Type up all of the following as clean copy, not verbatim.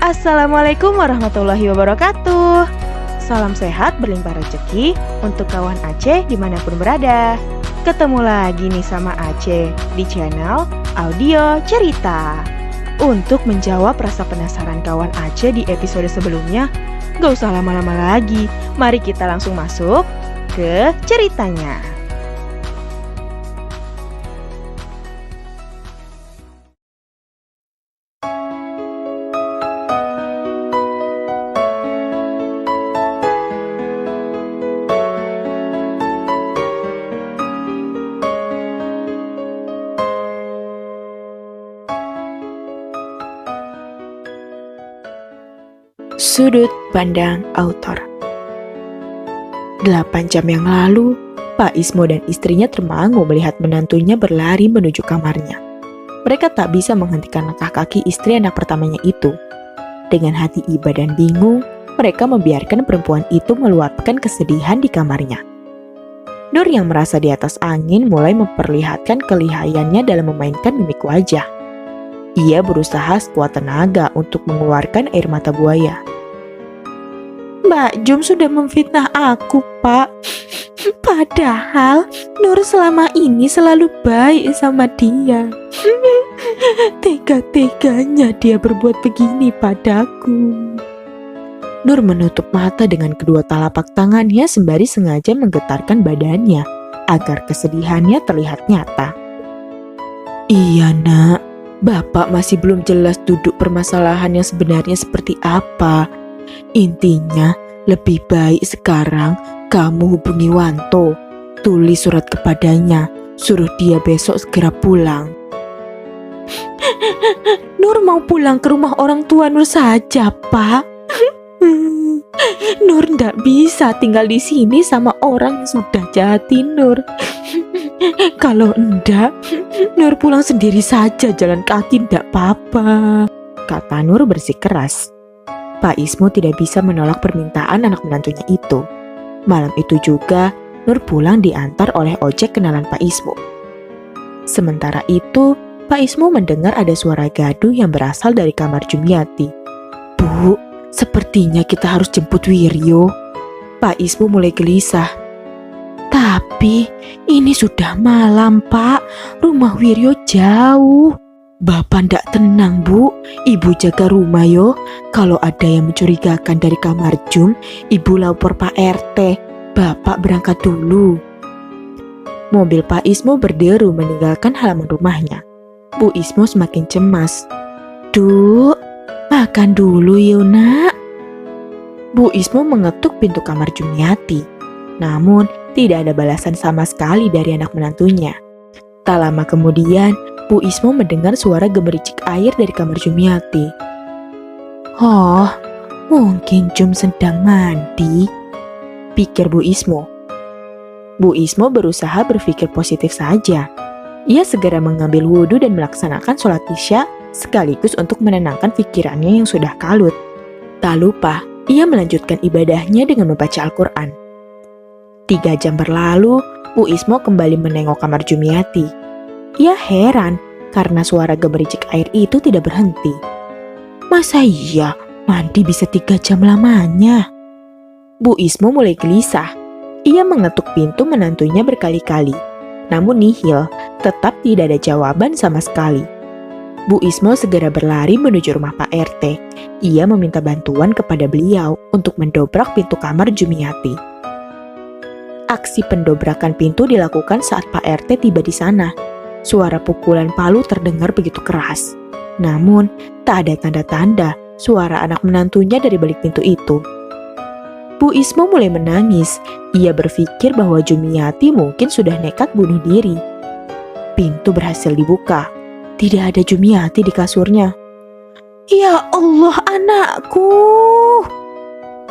Assalamualaikum warahmatullahi wabarakatuh. Salam sehat berlimpah rezeki untuk kawan Aceh dimanapun berada. Ketemu lagi nih sama Aceh di channel Audio Cerita. Untuk menjawab rasa penasaran kawan Aceh di episode sebelumnya, gak usah lama-lama lagi. Mari kita langsung masuk ke ceritanya. Sudut pandang author. 8 jam yang lalu, Pak Ismo dan istrinya termangu melihat menantunya berlari menuju kamarnya. Mereka tak bisa menghentikan langkah kaki istri anak pertamanya itu. Dengan hati iba dan bingung, mereka membiarkan perempuan itu meluapkan kesedihan di kamarnya. Nur yang merasa di atas angin mulai memperlihatkan kelihayannya dalam memainkan mimik wajah. Ia berusaha sekuat tenaga untuk mengeluarkan air mata buaya. Mbak Jum sudah memfitnah aku, Pak. Padahal Nur selama ini selalu baik sama dia. Tega-teganya dia berbuat begini padaku. Nur menutup mata dengan kedua telapak tangannya sembari sengaja menggetarkan badannya agar kesedihannya terlihat nyata. Iya, Nak. Bapak masih belum jelas duduk permasalahan yang sebenarnya seperti apa. Intinya, lebih baik sekarang kamu hubungi Wanto. Tulis surat kepadanya, suruh dia besok segera pulang. Nur mau pulang ke rumah orang tua Nur saja, Pak. Nur ndak bisa tinggal di sini sama orang yang sudah jahati Nur. Kalau enggak, Nur pulang sendiri saja, jalan kaki ndak apa-apa, kata Nur bersikeras. Pak Ismo tidak bisa menolak permintaan anak menantunya itu. Malam itu juga, Nur pulang diantar oleh ojek kenalan Pak Ismo. Sementara itu, Pak Ismo mendengar ada suara gaduh yang berasal dari kamar Jumiati. Bu, sepertinya kita harus jemput Wiryo. Pak Ismo mulai gelisah. Tapi ini sudah malam, Pak. Rumah Wiryo jauh. Bapak ndak tenang, Bu. Ibu jaga rumah yo. Kalau ada yang mencurigakan dari kamar Jum, Ibu lapor Pak RT. Bapak berangkat dulu. Mobil Pak Ismo berderu meninggalkan halaman rumahnya. Bu Ismo semakin cemas. Duk, makan dulu yuk, Nak. Bu Ismo mengetuk pintu kamar Jumiati. Namun, tidak ada balasan sama sekali dari anak menantunya. Tak lama kemudian, Bu Ismo mendengar suara gemericik air dari kamar Jumiati. Oh, mungkin Jum sedang mandi, pikir Bu Ismo. Bu Ismo berusaha berpikir positif saja. Ia segera mengambil wudhu dan melaksanakan sholat isya sekaligus untuk menenangkan pikirannya yang sudah kalut. Tak lupa, ia melanjutkan ibadahnya dengan membaca Al-Quran. 3 jam berlalu, Bu Ismo kembali menengok kamar Jumiati. Ia heran karena suara gemericik air itu tidak berhenti. Masa iya mandi bisa 3 jam lamanya? Bu Ismo mulai gelisah. Ia mengetuk pintu menantunya berkali-kali. Namun nihil, tetap tidak ada jawaban sama sekali. Bu Ismo segera berlari menuju rumah Pak RT. Ia meminta bantuan kepada beliau untuk mendobrak pintu kamar Jumiati. Aksi pendobrakan pintu dilakukan saat Pak RT tiba di sana. Suara pukulan palu terdengar begitu keras. Namun, tak ada tanda-tanda suara anak menantunya dari balik pintu itu. Bu Ismo mulai menangis. Ia berpikir bahwa Jumiati mungkin sudah nekat bunuh diri. Pintu berhasil dibuka. Tidak ada Jumiati di kasurnya. Ya Allah, anakku!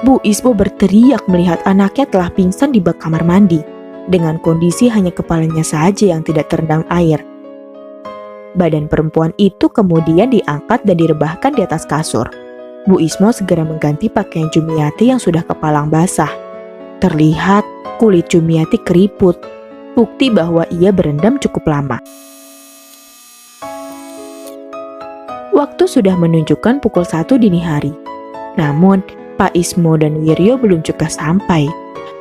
Bu Ismo berteriak melihat anaknya telah pingsan di bak kamar mandi, dengan kondisi hanya kepalanya saja yang tidak terendam air. Badan perempuan itu kemudian diangkat dan direbahkan di atas kasur. Bu Ismo segera mengganti pakaian Jumiati yang sudah kepalang basah. Terlihat kulit Jumiati keriput, bukti bahwa ia berendam cukup lama. Waktu sudah menunjukkan pukul 1 dini hari. Namun, Pak Ismo dan Wiryo belum juga sampai.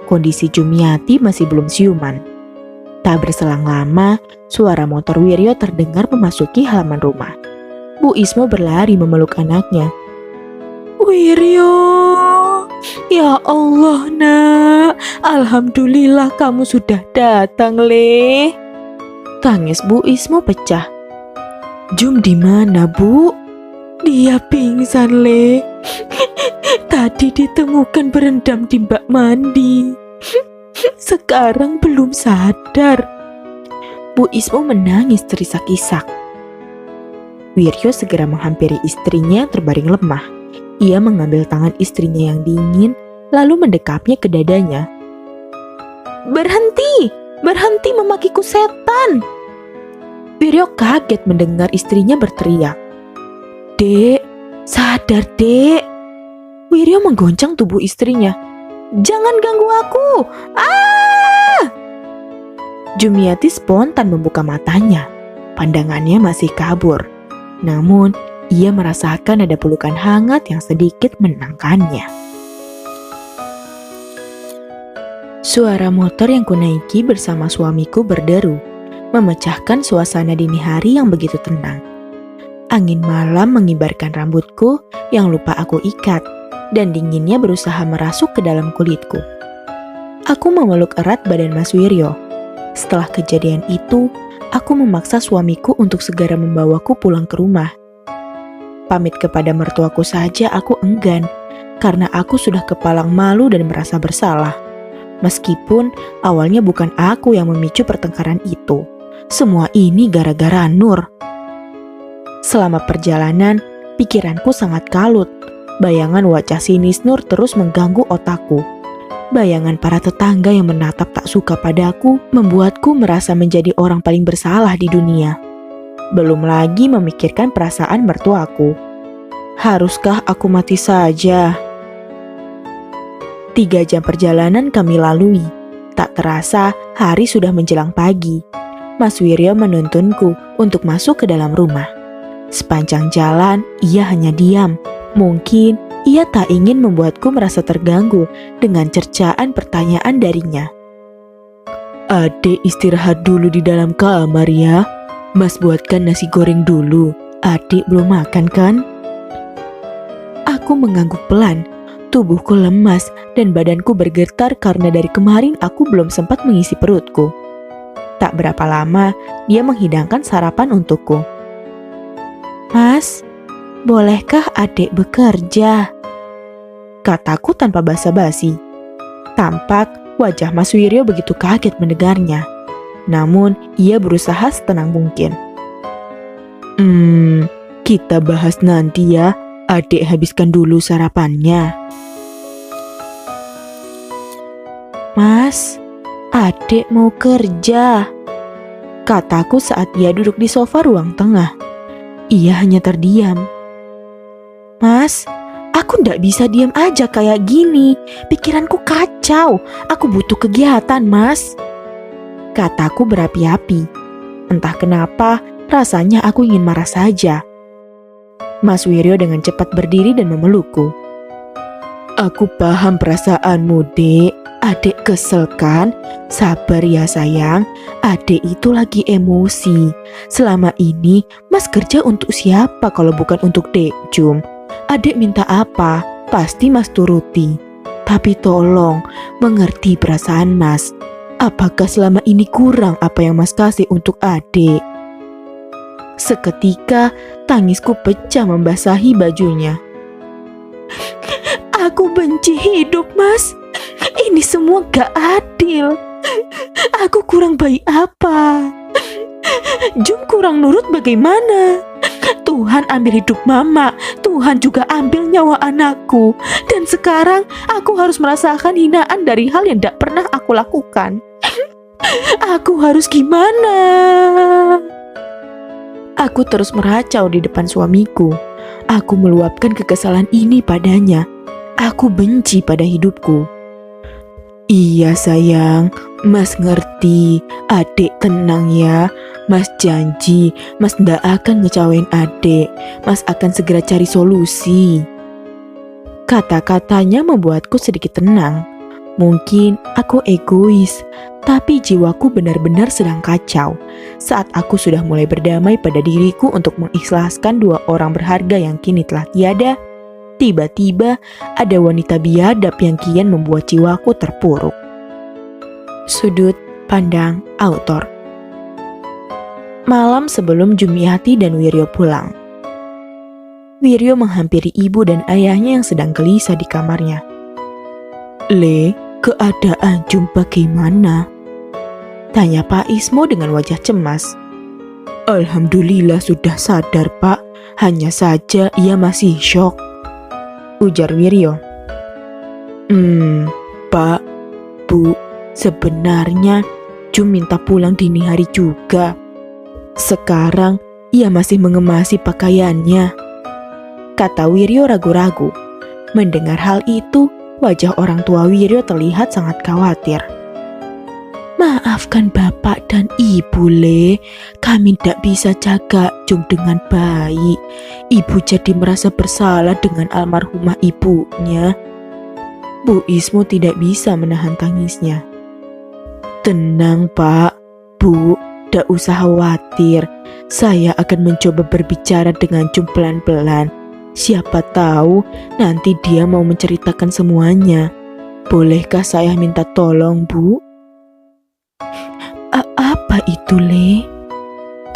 Kondisi Jumiati masih belum siuman. Tak berselang lama, suara motor Wiryo terdengar memasuki halaman rumah. Bu Ismo berlari memeluk anaknya. Wiryo, ya Allah nak, alhamdulillah kamu sudah datang Le. Tangis Bu Ismo pecah. Jum di mana Bu? Dia pingsan Le. Tadi ditemukan berendam di bak mandi. Sekarang belum sadar. Bu Ismo menangis terisak-isak. Wiryo segera menghampiri istrinya yang terbaring lemah. Ia mengambil tangan istrinya yang dingin, lalu mendekapnya ke dadanya. Berhenti! Berhenti memakiku setan! Wiryo kaget mendengar istrinya berteriak. Dek, sadar dek! Wiryo menggoncang tubuh istrinya. Jangan ganggu aku! Ah! Jumiati spontan membuka matanya. Pandangannya masih kabur. Namun, ia merasakan ada pelukan hangat yang sedikit menenangkannya. Suara motor yang kunaiki bersama suamiku berderu, memecahkan suasana dini hari yang begitu tenang. Angin malam mengibarkan rambutku yang lupa aku ikat, dan dinginnya berusaha merasuk ke dalam kulitku. Aku memeluk erat badan Mas Wiryo. Setelah kejadian itu, aku memaksa suamiku untuk segera membawaku pulang ke rumah. Pamit kepada mertuaku saja aku enggan, karena aku sudah kepalang malu dan merasa bersalah. Meskipun awalnya bukan aku yang memicu pertengkaran itu. Semua ini gara-gara Nur. Selama perjalanan, pikiranku sangat kalut. Bayangan wajah sinis Nur terus mengganggu otakku. Bayangan para tetangga yang menatap tak suka padaku membuatku merasa menjadi orang paling bersalah di dunia. Belum lagi memikirkan perasaan mertuaku. Haruskah aku mati saja? 3 jam perjalanan kami lalui. Tak terasa hari sudah menjelang pagi. Mas Wiryo menuntunku untuk masuk ke dalam rumah. Sepanjang jalan ia hanya diam. Mungkin ia tak ingin membuatku merasa terganggu dengan cercaan pertanyaan darinya. Adek istirahat dulu di dalam kamar ya. Mas buatkan nasi goreng dulu. Adik belum makan kan? Aku mengangguk pelan. Tubuhku lemas dan badanku bergetar karena dari kemarin aku belum sempat mengisi perutku. Tak berapa lama dia menghidangkan sarapan untukku. Mas, bolehkah adik bekerja? Kataku tanpa basa-basi. Tampak wajah Mas Wiryo begitu kaget mendengarnya. Namun ia berusaha setenang mungkin. Kita bahas nanti ya. Adik habiskan dulu sarapannya. Mas, adik mau kerja, kataku saat ia duduk di sofa ruang tengah. Ia hanya terdiam. Mas, aku ndak bisa diam aja kayak gini. Pikiranku kacau. Aku butuh kegiatan, Mas. Kataku berapi-api. Entah kenapa, rasanya aku ingin marah saja. Mas Wiryo dengan cepat berdiri dan memelukku. Aku paham perasaanmu, Dek. Adik kesel kan? Sabar ya sayang. Adik itu lagi emosi. Selama ini, Mas kerja untuk siapa kalau bukan untuk Dek Jum? Adik minta apa? Pasti Mas turuti. Tapi tolong, mengerti perasaan Mas. Apakah selama ini kurang apa yang Mas kasih untuk adik? Seketika, tangisku pecah membasahi bajunya. Aku benci hidup, Mas. Ini semua gak adil. Aku kurang baik apa? Jum kurang nurut bagaimana? Tuhan ambil hidup mama, Tuhan juga ambil nyawa anakku. Dan sekarang aku harus merasakan hinaan dari hal yang tidak pernah aku lakukan. Aku harus gimana? Aku terus meracau di depan suamiku. Aku meluapkan kekesalan ini padanya. Aku benci pada hidupku. Iya sayang, Mas ngerti. Adik tenang ya. Mas janji, Mas ndak akan ngecewain adik. Mas akan segera cari solusi. Kata-katanya membuatku sedikit tenang. Mungkin aku egois, tapi jiwaku benar-benar sedang kacau. Saat aku sudah mulai berdamai pada diriku untuk mengikhlaskan dua orang berharga yang kini telah tiada, tiba-tiba ada wanita biadab yang kian membuat jiwaku terpuruk. Sudut pandang autor. Malam sebelum Jumiati dan Wiryo pulang, Wiryo menghampiri ibu dan ayahnya yang sedang gelisah di kamarnya. "Le, keadaan Jum bagaimana?" tanya Pak Ismo dengan wajah cemas. "Alhamdulillah sudah sadar, Pak. Hanya saja ia masih syok," ujar Wiryo. Pak, Bu, sebenarnya Jum minta pulang dini hari juga. Sekarang ia masih mengemasi pakaiannya," kata Wiryo ragu-ragu. Mendengar hal itu, wajah orang tua Wiryo terlihat sangat khawatir. "Maafkan Bapak dan Ibu, Le. Kami tidak bisa jaga Jum dengan baik. Ibu jadi merasa bersalah dengan almarhumah ibunya." Bu Ismo tidak bisa menahan tangisnya. "Tenang, Pak, Bu. Tidak usah khawatir. Saya akan mencoba berbicara dengan Jum pelan-pelan. Siapa tahu nanti dia mau menceritakan semuanya. Bolehkah saya minta tolong, Bu?" Apa itu, Le?"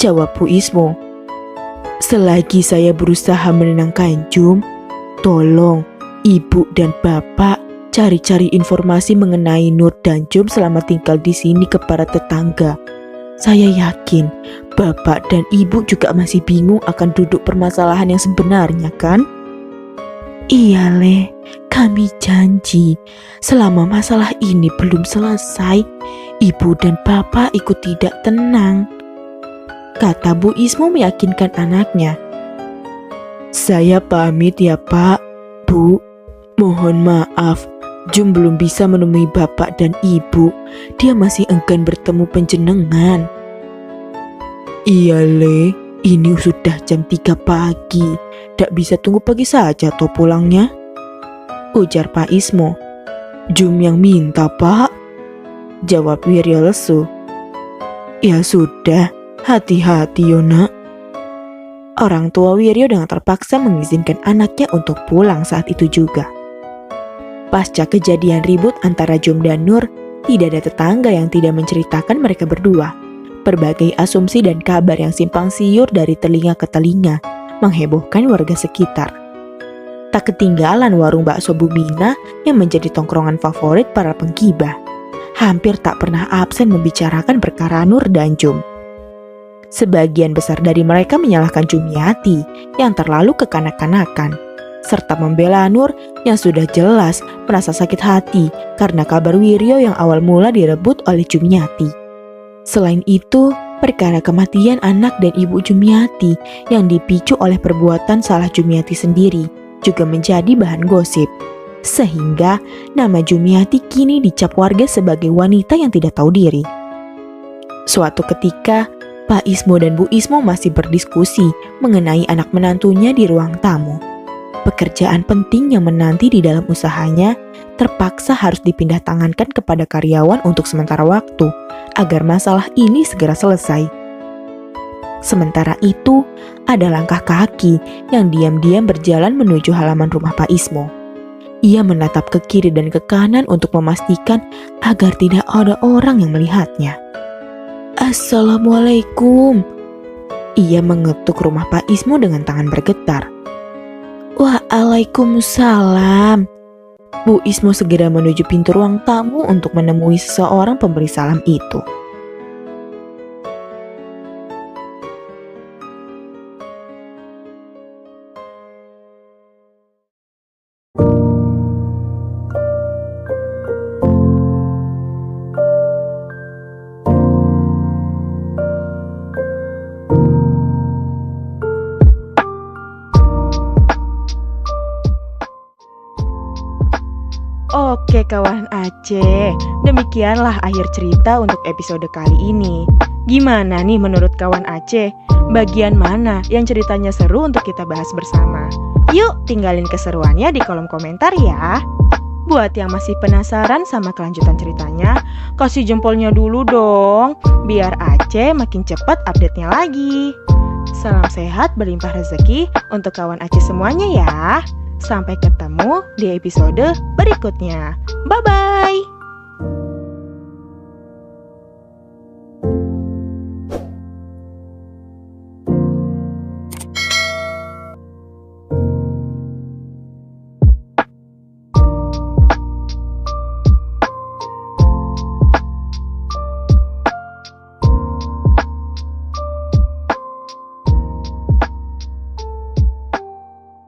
jawab Bu Ismo. "Selagi saya berusaha menenangkan Jum, tolong Ibu dan Bapak cari-cari informasi mengenai Nur dan Jum selama tinggal di sini ke para tetangga. Saya yakin Bapak dan Ibu juga masih bingung akan duduk permasalahan yang sebenarnya, kan?" "Iya, Le. Kami janji selama masalah ini belum selesai, Ibu dan Bapak ikut tidak tenang," kata Bu Ismo meyakinkan anaknya. "Saya pamit ya, Pak, Bu. Mohon maaf, Jum belum bisa menemui Bapak dan Ibu. Dia masih enggan bertemu penjenengan." "Iya, Le. Ini sudah jam 3 pagi. Tidak bisa tunggu pagi saja toh pulangnya," ujar Pak Ismo. "Jum yang minta, Pak," jawab Wiryo lesu. "Ya sudah, hati-hati yo, Nak." Orang tua Wiryo dengan terpaksa mengizinkan anaknya untuk pulang saat itu juga. Pasca kejadian ribut antara Jum dan Nur, tidak ada tetangga yang tidak menceritakan mereka berdua. Berbagai asumsi dan kabar yang simpang siur dari telinga ke telinga menghebohkan warga sekitar. Tak ketinggalan warung bakso Bumina yang menjadi tongkrongan favorit para penggibah. Hampir tak pernah absen membicarakan perkara Nur dan Jum. Sebagian besar dari mereka menyalahkan Jumiati yang terlalu kekanak-kanakan, serta membela Nur yang sudah jelas merasa sakit hati karena kabar Wiryo yang awal mula direbut oleh Jumiati. Selain itu, perkara kematian anak dan ibu Jumiati yang dipicu oleh perbuatan salah Jumiati sendiri juga menjadi bahan gosip. Sehingga nama Jumiati kini dicap warga sebagai wanita yang tidak tahu diri. Suatu ketika, Pak Ismo dan Bu Ismo masih berdiskusi mengenai anak menantunya di ruang tamu. Pekerjaan penting yang menanti di dalam usahanya terpaksa harus dipindah tangankan kepada karyawan untuk sementara waktu, agar masalah ini segera selesai. Sementara itu, ada langkah kaki yang diam-diam berjalan menuju halaman rumah Pak Ismo. Ia menatap ke kiri dan ke kanan untuk memastikan agar tidak ada orang yang melihatnya. "Assalamualaikum." Ia mengetuk rumah Pak Ismo dengan tangan bergetar. "Waalaikumsalam." Bu Ismo segera menuju pintu ruang tamu untuk menemui seseorang pemberi salam itu. Oke kawan Aceh, demikianlah akhir cerita untuk episode kali ini. Gimana nih menurut kawan Aceh? Bagian mana yang ceritanya seru untuk kita bahas bersama? Yuk tinggalin keseruannya di kolom komentar ya. Buat yang masih penasaran sama kelanjutan ceritanya, kasih jempolnya dulu dong, biar Aceh makin cepat update-nya lagi. Salam sehat berlimpah rezeki untuk kawan Aceh semuanya ya. Sampai ketemu di episode berikutnya. Bye-bye.